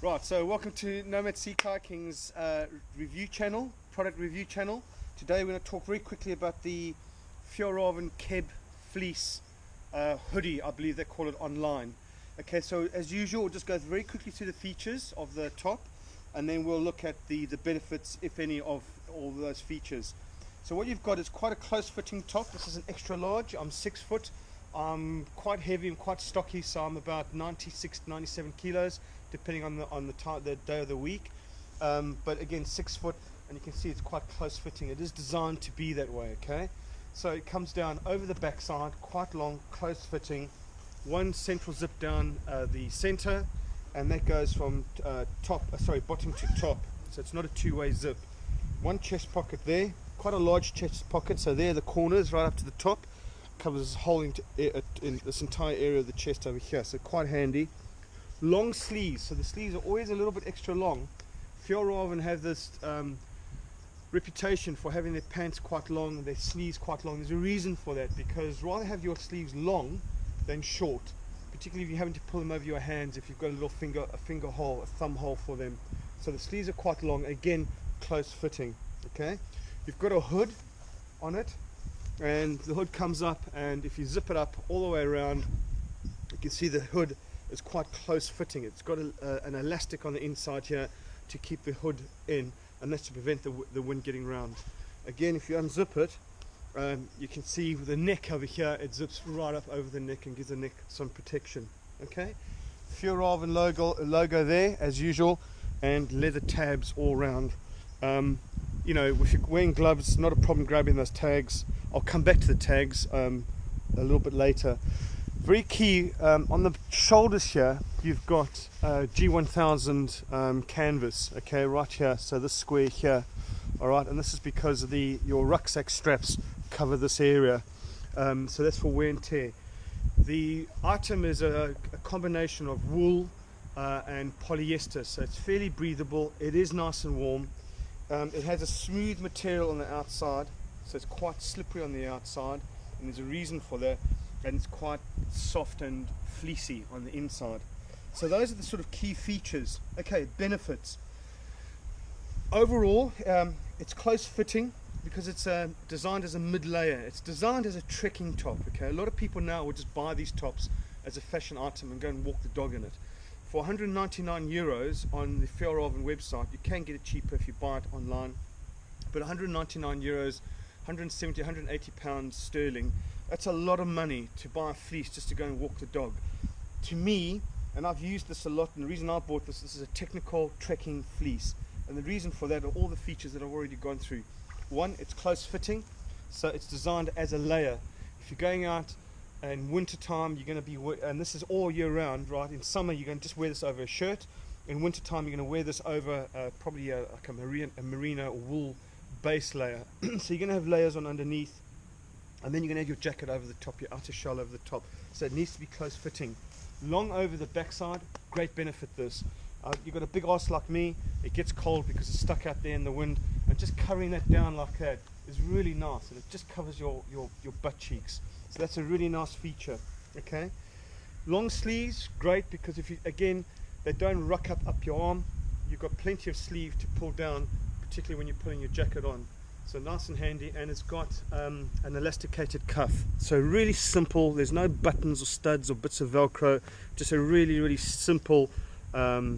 Right, so welcome to NOMAD Sea Kayaking's review channel, product review channel. Today we're going to talk very quickly about the Fjallraven Keb Fleece Hoodie, I believe they call it online. Okay, so as usual, we'll just go very quickly through the features of the top, and then we'll look at the benefits, if any, of all those features. So what you've got is quite a close fitting top. This is an extra large. I'm 6 foot. I'm quite heavy and quite stocky, so I'm about 96 to 97 kilos depending on the day of the week, but again 6 foot, and you can see it's quite close fitting. It is designed to be that way. Okay, so it comes down over the backside, quite long, close fitting, one central zip down the center, and that goes from bottom to top, so it's not a two-way zip. One chest pocket there, quite a large chest pocket, so there are the corners right up to the top, covers this whole in this entire area of the chest over here, so quite handy. Long sleeves, so the sleeves are always a little bit extra long. Fjallraven have this reputation for having their pants quite long and their sleeves quite long. There's a reason for that, because rather have your sleeves long than short, particularly if you're having to pull them over your hands, if you've got a little finger hole, a thumb hole for them. So the sleeves are quite long, again close fitting. Okay, you've got a hood on it, and the hood comes up, and if you zip it up all the way around, you can see the hood is quite close fitting. It's got an elastic on the inside here to keep the hood in, and that's to prevent the wind getting round. Again, if you unzip it, you can see with the neck over here, it zips right up over the neck and gives the neck some protection. Okay, Fjallraven logo there as usual, and leather tabs all round. You know, if you're wearing gloves, not a problem grabbing those tags. I'll come back to the tags a little bit later. Very key, on the shoulders here, you've got G1000 canvas, okay, right here, so this square here, alright, and this is because your rucksack straps cover this area, so that's for wear and tear. The item is a combination of wool and polyester, so it's fairly breathable, it is nice and warm, it has a smooth material on the outside, so it's quite slippery on the outside, and there's a reason for that. And it's quite soft and fleecy on the inside. So those are the sort of key features. Okay, benefits. Overall, it's close fitting because it's designed as a mid-layer. It's designed as a trekking top. Okay, a lot of people now will just buy these tops as a fashion item and go and walk the dog in it. For 199 euros on the Fjallraven website, you can get it cheaper if you buy it online. But 199 euros, 170, 180 pounds sterling. That's a lot of money to buy a fleece just to go and walk the dog. To me, and I've used this a lot, and the reason I bought this is a technical trekking fleece. And the reason for that are all the features that I've already gone through. One, it's close fitting, so it's designed as a layer. If you're going out in winter time, you're going to be, and this is all year round, right? In summer, you're going to just wear this over a shirt. In winter time, you're going to wear this over probably like a merino or wool base layer. So you're going to have layers on underneath. And then you're going to have your jacket over the top, your outer shell over the top. So it needs to be close fitting. Long over the backside, great benefit this. You've got a big ass like me, it gets cold because it's stuck out there in the wind. And just covering that down like that is really nice. And it just covers your butt cheeks. So that's a really nice feature. Okay. Long sleeves, great, because if you, again, they don't ruck up your arm. You've got plenty of sleeve to pull down, particularly when you're putting your jacket on. So nice and handy, and it's got an elasticated cuff. So really simple, there's no buttons or studs or bits of Velcro, just a really simple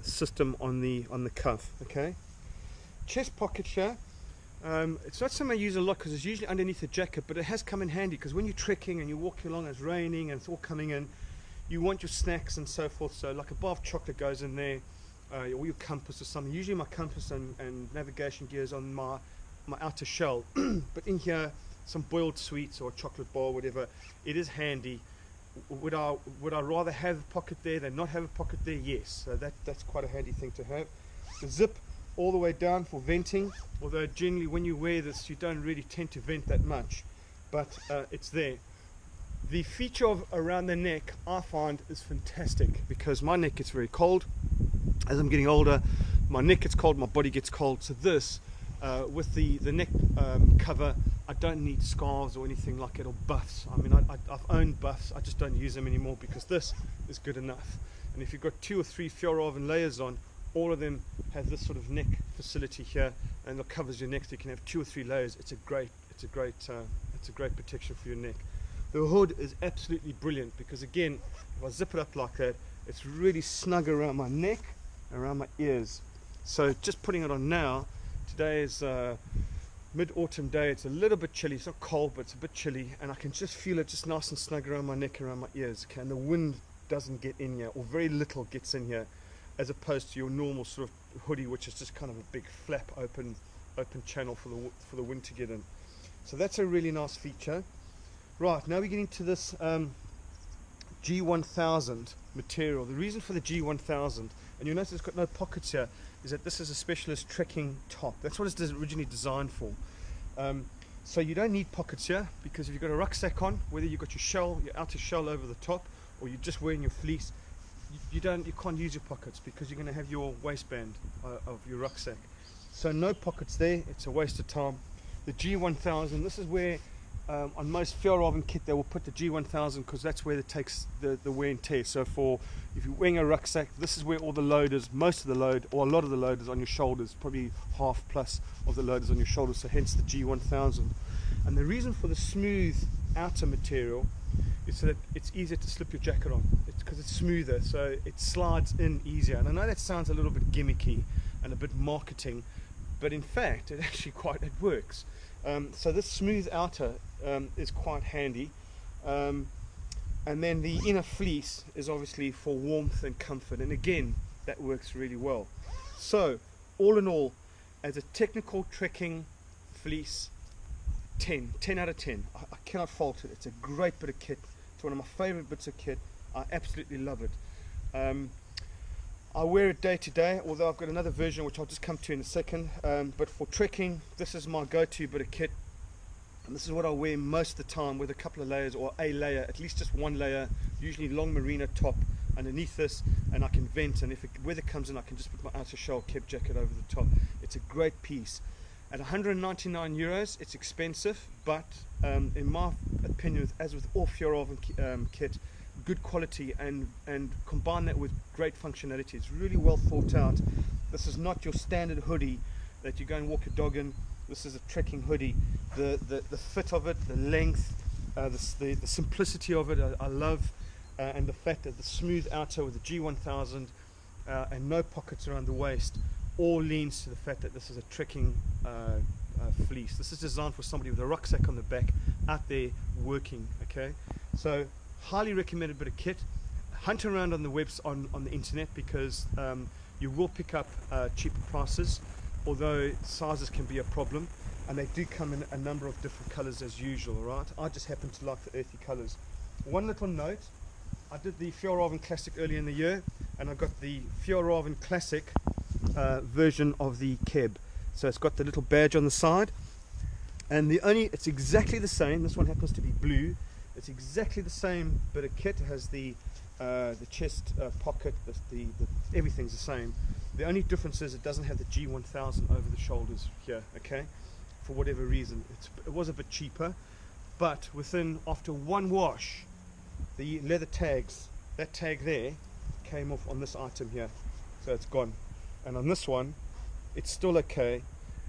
system on the cuff. Okay. Chest pocket here, it's not something I use a lot because it's usually underneath the jacket, but it has come in handy because when you're trekking and you're walking along, it's raining and it's all coming in, you want your snacks and so forth, so like a bar of chocolate goes in there, or your compass or something. Usually my compass and navigation gear is on my outer shell, but in here some boiled sweets or a chocolate bar or whatever. It is handy. Would I rather have a pocket there than not have a pocket there? Yes, so that's quite a handy thing to have. The zip all the way down for venting, although generally when you wear this you don't really tend to vent that much, but it's there. The feature of around the neck I find is fantastic because my neck gets very cold as I'm getting older. My neck gets cold, my body gets cold, so this with the neck cover, I don't need scarves or anything like it, or buffs. I mean, I've owned buffs, I just don't use them anymore because this is good enough. And if you've got 2 or 3 Fjallraven layers on, All of them have this sort of neck facility here, and it covers your neck, so you can have 2 or 3 layers. It's a great protection for your neck. The hood is absolutely brilliant because, again, if I zip it up like that, it's really snug around my neck, around my ears. So just putting it on now. Today is mid-autumn day. It's a little bit chilly. It's not cold, but it's a bit chilly, and I can just feel it just nice and snug around my neck, around my ears. Okay, and the wind doesn't get in here, or very little gets in here, as opposed to your normal sort of hoodie, which is just kind of a big flap, open channel for the wind to get in. So that's a really nice feature. Right, now we're getting to this G1000 material. The reason for the G1000, and you'll notice it's got no pockets here, is that this is a specialist trekking top. That's what it's originally designed for. So you don't need pockets here, because if you've got a rucksack on, whether you've got your outer shell over the top, or you're just wearing your fleece, you can't use your pockets, because you're going to have your waistband of your rucksack. So no pockets there. It's a waste of time. The G1000, this is where on most Fjallraven kit they will put the G1000, because that's where it takes the wear and tear. So if you're wearing a rucksack, this is where all the load is. Most of the load, or a lot of the load, is on your shoulders. Probably half plus of the load is on your shoulders, so hence the G1000. And the reason for the smooth outer material is so that it's easier to slip your jacket on. It's because it's smoother, so it slides in easier. And I know that sounds a little bit gimmicky and a bit marketing, but in fact it actually it works. So this smooth outer is quite handy, and then the inner fleece is obviously for warmth and comfort, and again that works really well. So all in all, as a technical trekking fleece, 10 out of 10. I cannot fault it. It's a great bit of kit. It's one of my favorite bits of kit. I absolutely love it. I wear it day to day, although I've got another version which I'll just come to in a second. But for trekking, this is my go-to bit of kit, and this is what I wear most of the time, with a couple of layers, or a layer, at least just one layer, usually long merino top underneath this, and I can vent, and if weather comes in, I can just put my outer shell Keb jacket over the top. It's a great piece. At 199 euros, it's expensive, but in my opinion, as with all Fjallraven kit, good quality, and combine that with great functionality. It's really well thought out. This is not your standard hoodie that you go and walk your dog in. This is a trekking hoodie. The fit of it, the length, the simplicity of it, I love, and the fact that the smooth outer with the G1000 and no pockets around the waist, all leans to the fact that this is a trekking fleece. This is designed for somebody with a rucksack on the back, out there working. Okay, so highly recommended bit of kit. Hunt around on the webs on the internet, because you will pick up cheaper prices, although sizes can be a problem, and they do come in a number of different colors as usual. Right, I just happen to like the earthy colors. One little note: I did the Fjallraven Classic earlier in the year, and I got the Fjallraven Classic version of the Keb. So it's got the little badge on the side, and it's exactly the same. This one happens to be blue. It's exactly the same bit of kit. It has the chest pocket, everything's the same. The only difference is it doesn't have the G1000 over the shoulders here, okay? For whatever reason. It was a bit cheaper, but after one wash, the leather tags, that tag there, came off on this item here. So it's gone. And on this one, it's still okay,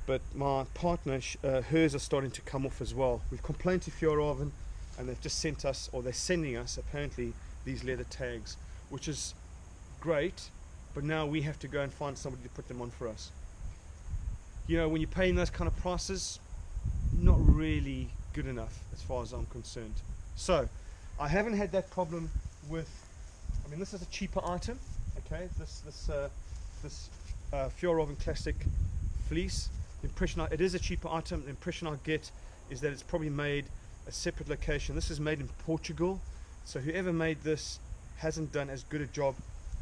but my partner, hers are starting to come off as well. We've complained to Fjallraven, and they've just sent us, or they're sending us apparently, these leather tags, which is great, but now we have to go and find somebody to put them on for us. You know, when you're paying those kind of prices, not really good enough as far as I'm concerned. So I haven't had that problem with, I mean, this is a cheaper item, okay, this Fjallraven Classic fleece. It is a cheaper item. The impression I get is that it's probably made a separate location. This is made in Portugal, so whoever made this hasn't done as good a job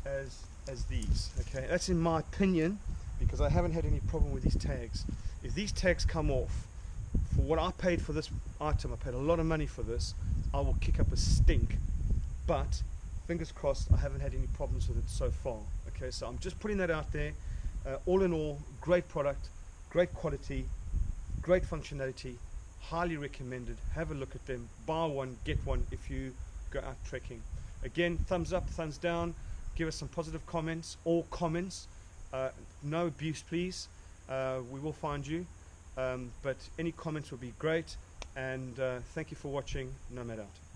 as these. Okay, that's in my opinion, because I haven't had any problem with these tags. If these tags come off, for what I paid for this item, I paid a lot of money for this, I will kick up a stink. But fingers crossed, I haven't had any problems with it so far. Okay, so I'm just putting that out there. All in all, great product, great quality, great functionality, highly recommended. Have a look at them, buy one, get one if you go out trekking. Again, thumbs up, thumbs down, give us some positive comments, all comments, No abuse, please. We will find you. But any comments would be great. And thank you for watching. Nomad out.